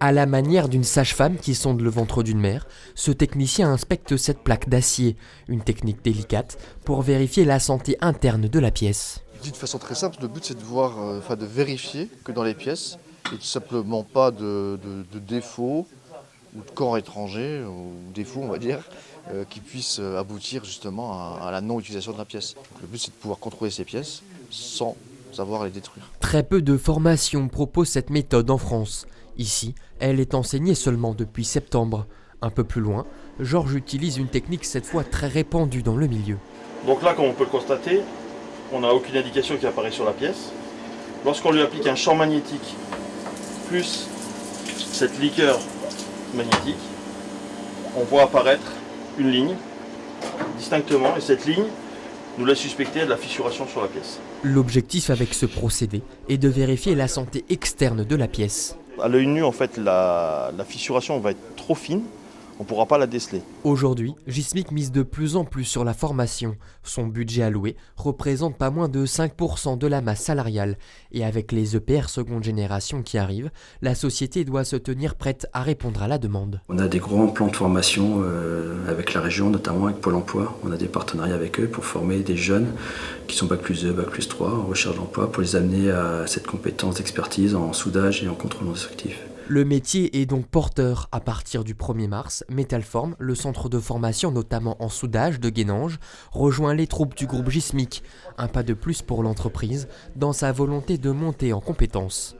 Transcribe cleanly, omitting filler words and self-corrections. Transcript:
À la manière d'une sage-femme qui sonde le ventre d'une mère, ce technicien inspecte cette plaque d'acier, une technique délicate pour vérifier la santé interne de la pièce. Dit de façon très simple, le but c'est de voir, de vérifier que dans les pièces, il n'y ait tout simplement pas de défauts ou de corps étrangers, ou défauts on va dire, qui puissent aboutir justement à la non-utilisation de la pièce. Donc, le but c'est de pouvoir contrôler ces pièces sans avoir à les détruire. Très peu de formations proposent cette méthode en France. Ici, elle est enseignée seulement depuis septembre. Un peu plus loin, Georges utilise une technique cette fois très répandue dans le milieu. Donc là, comme on peut le constater, on n'a aucune indication qui apparaît sur la pièce. Lorsqu'on lui applique un champ magnétique plus cette liqueur magnétique, on voit apparaître une ligne distinctement et cette ligne nous laisse suspecter de la fissuration sur la pièce. L'objectif avec ce procédé est de vérifier la santé externe de la pièce. À l'œil nu, en fait, la fissuration va être trop fine, on ne pourra pas la déceler. Aujourd'hui, Gismic mise de plus en plus sur la formation. Son budget alloué représente pas moins de 5% de la masse salariale. Et avec les EPR seconde génération qui arrivent, la société doit se tenir prête à répondre à la demande. On a des grands plans de formation avec la région, notamment avec Pôle emploi. On a des partenariats avec eux pour former des jeunes qui sont Bac+2, Bac+3 en recherche d'emploi pour les amener à cette compétence d'expertise en soudage et en contrôle non destructif. Le métier est donc porteur. À partir du 1er mars, Metalform, le centre de formation notamment en soudage de Guénange, rejoint les troupes du groupe Gismic. Un pas de plus pour l'entreprise dans sa volonté de monter en compétences.